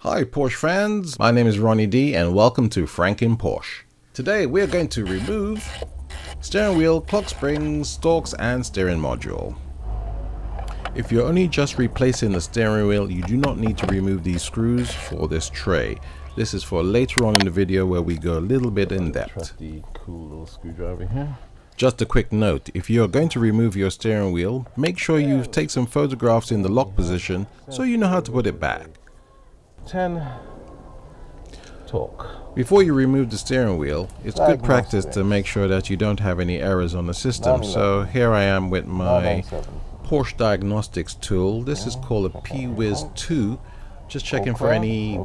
Hi Porsche fans, my name is RONEDEE and welcome to Frank in Porsche. Today we're going to remove steering wheel, clock springs, stalks and steering module. If you're only just replacing the steering wheel, you do not need to remove these screws for this tray. This is for later on in the video where we go a little bit in depth. Trusty cool little screwdriver here. Just a quick note, if you're going to remove your steering wheel, make sure you take some photographs in the lock position so you know how to put it back. 10 torque. Before you remove the steering wheel, it's good practice to make sure that you don't have any errors on the system. So here I am with my Porsche Diagnostics tool. This is called a P-Wiz2. Just checking for any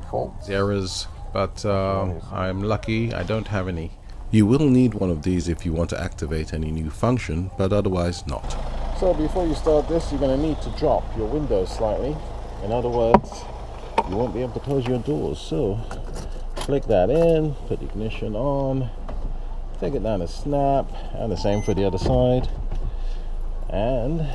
errors, but I'm lucky I don't have any. You will need one of these if you want to activate any new function, but otherwise not. So before you start this, you're going to need to drop your windows slightly. In other words, you won't be able to close your doors. So click that in, put the ignition on, take it down to snap, and the same for the other side, and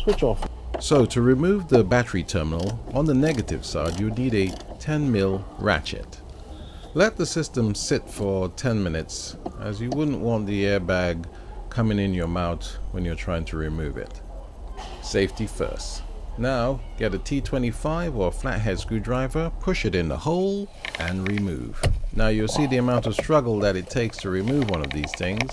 switch off. So to remove the battery terminal, on the negative side you need a 10mm ratchet. Let the system sit for 10 minutes, as you wouldn't want the airbag coming in your mouth when you're trying to remove it. Safety first. Now get a T25 or a flathead screwdriver, push it in the hole and remove. Now you'll see the amount of struggle that it takes to remove one of these things.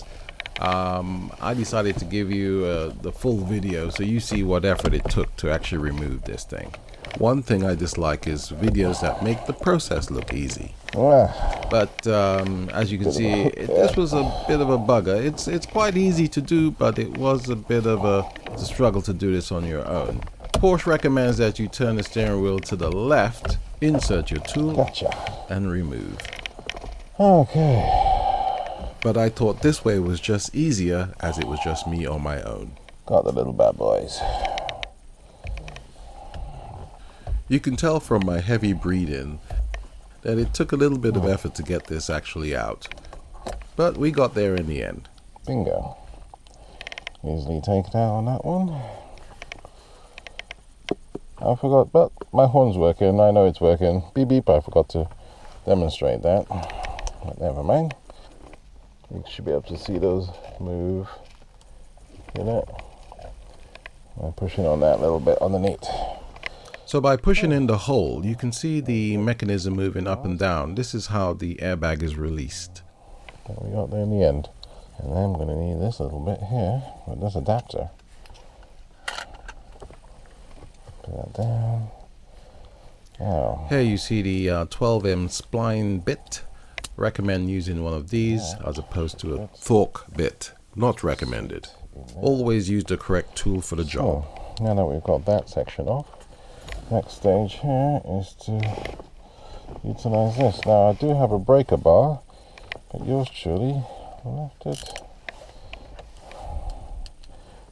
I decided to give you the full video so you see what effort it took to actually remove this thing. One thing I dislike is videos that make the process look easy. But as you can see, this was a bit of a bugger. It's quite easy to do, but it was a bit of a struggle to do this on your own. Porsche recommends that you turn the steering wheel to the left, insert your tool, and remove. Okay. But I thought this way was just easier, as it was just me on my own. Got the little bad boys. You can tell from my heavy breathing that it took a little bit of effort to get this actually out. But we got there in the end. Bingo. Easily take it out on that one. I forgot, but my horn's working. I know it's working. Beep beep, I forgot to demonstrate that. But never mind. You should be able to see those move. You know? I'm pushing on that little bit underneath. So by pushing in the hole, you can see the mechanism moving up and down. This is how the airbag is released. There we got there in the end. And then I'm going to need this little bit here with this adapter. Put that down. Now, here you see the 12M spline bit. Recommend using one of these as opposed to a fork bit. Not recommended. Always use the correct tool for the job. So, now that we've got that section off, next stage here is to utilize this. Now I do have a breaker bar, but yours truly left it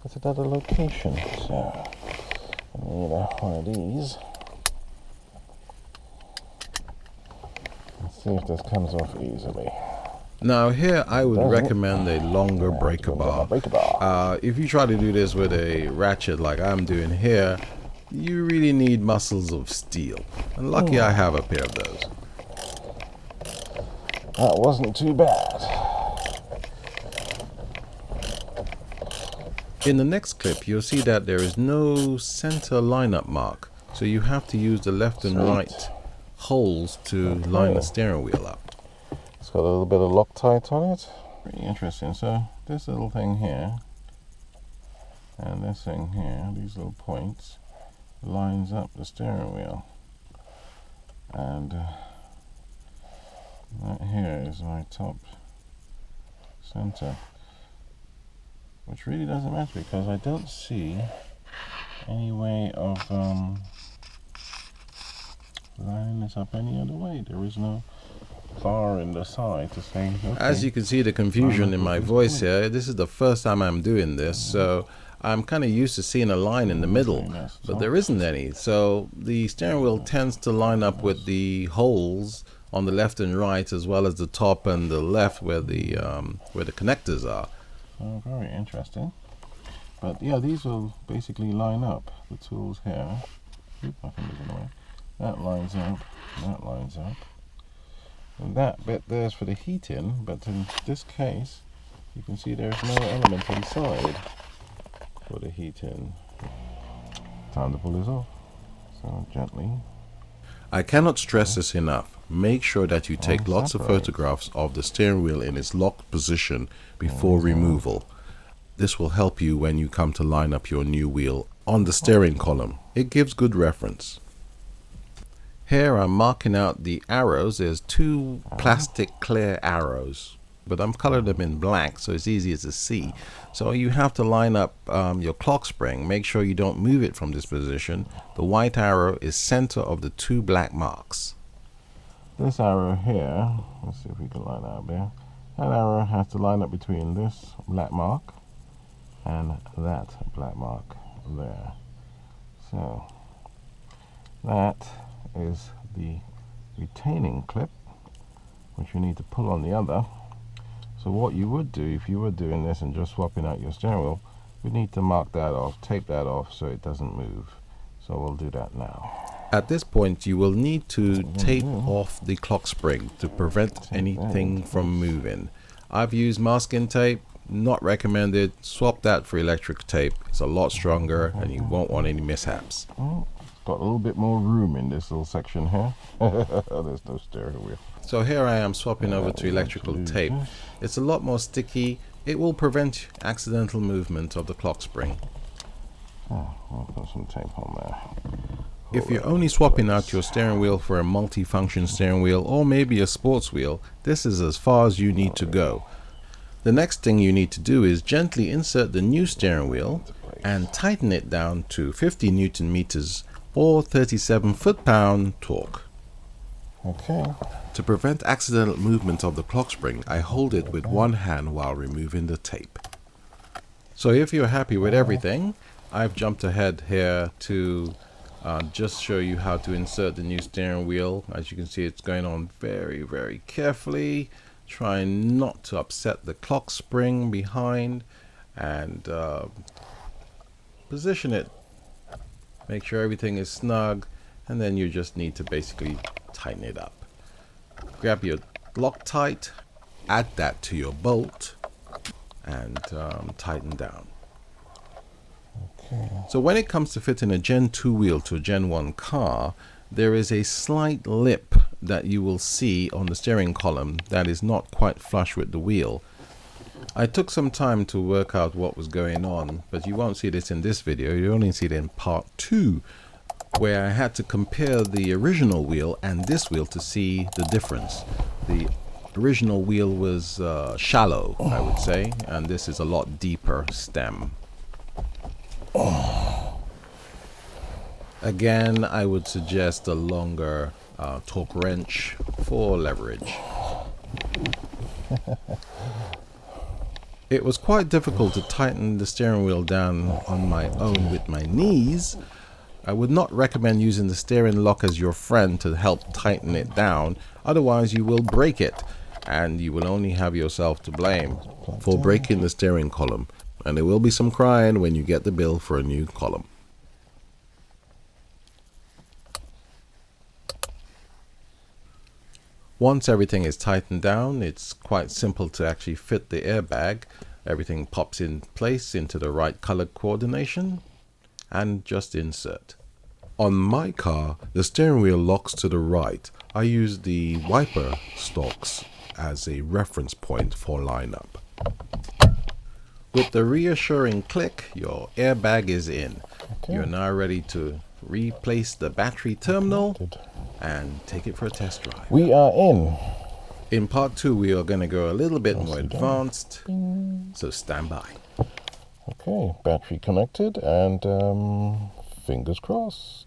at another location. So I need one of these. Let's see if this comes off easily. Now here I would recommend a longer breaker bar. If you try to do this with a ratchet like I'm doing here, you really need muscles of steel. And lucky I have a pair of those. That wasn't too bad. In the next clip you'll see that there is no center lineup mark. So you have to use the left and right holes to line the steering wheel up. It's got a little bit of Loctite on it. Pretty interesting. So this little thing here and this thing here, these little points, lines up the steering wheel. And that here is my top center, which really doesn't matter because I don't see any way of lining this up any other way. There is no bar in the side to say, okay. As you can see the confusion in my voice here, this is the first time I'm doing this, so I'm kind of used to seeing a line in the middle, but there isn't any. So the steering wheel tends to line up with the holes on the left and right, as well as the top and the left where the connectors are. Oh, very interesting. But yeah, these will basically line up. The tools here. Oop, my fingers in the way. That lines up, that lines up. And that bit there's for the heating, but in this case, you can see there's no element inside for the heating. Time to pull this off. So gently. I cannot stress this enough. Make sure that you take lots of photographs of the steering wheel in its locked position before removal. This will help you when you come to line up your new wheel on the steering column. It gives good reference. Here I'm marking out the arrows. There's two plastic clear arrows, but I'm colored them in black so it's easier to see. So you have to line up your clock spring. Make sure you don't move it from this position. The white arrow is center of the two black marks. This arrow here, let's see if we can line up there. That arrow has to line up between this black mark and that black mark there. So that is the retaining clip, which you need to pull on the other. So what you would do if you were doing this and just swapping out your steering wheel, you need to mark that off, tape that off so it doesn't move. So we'll do that now. At this point you will need to tape off the clock spring to prevent anything from moving. I've used masking tape, not recommended. Swap that for electric tape. It's a lot stronger and you won't want any mishaps. Got a little bit more room in this little section here. There's no steering wheel. So here I am swapping over to electrical tape. It's a lot more sticky. It will prevent accidental movement of the clock spring. I'll put some tape on there. If you're only swapping out your steering wheel for a multifunction steering wheel or maybe a sports wheel, this is as far as you need to go. The next thing you need to do is gently insert the new steering wheel and tighten it down to 50 Newton meters or 37 foot-pound torque. Okay. To prevent accidental movement of the clock spring, I hold it with one hand while removing the tape. So if you're happy with everything, I've jumped ahead here to just show you how to insert the new steering wheel. As you can see, it's going on very, very carefully, trying not to upset the clock spring behind, and position it. Make sure everything is snug, and then you just need to basically tighten it up. Grab your Loctite, add that to your bolt, and tighten down. Okay. So when it comes to fitting a Gen 2 wheel to a Gen 1 car, there is a slight lip that you will see on the steering column that is not quite flush with the wheel. I took some time to work out what was going on, but you won't see this in this video. You only see it in part 2, where I had to compare the original wheel and this wheel to see the difference. The original wheel was shallow, I would say, and this is a lot deeper stem. Again, I would suggest a longer torque wrench for leverage. It was quite difficult to tighten the steering wheel down on my own with my knees. I would not recommend using the steering lock as your friend to help tighten it down, otherwise you will break it, and you will only have yourself to blame for breaking the steering column, and there will be some crying when you get the bill for a new column. Once everything is tightened down, it's quite simple to actually fit the airbag. Everything pops in place into the right color coordination and just insert. On my car, the steering wheel locks to the right. I use the wiper stalks as a reference point for lineup. With the reassuring click, your airbag is in. Okay. You're now ready to replace the battery terminal and take it for a test drive. We are in. In part 2, we are going to go a little bit more advanced, so stand by. Okay, battery connected, and fingers crossed.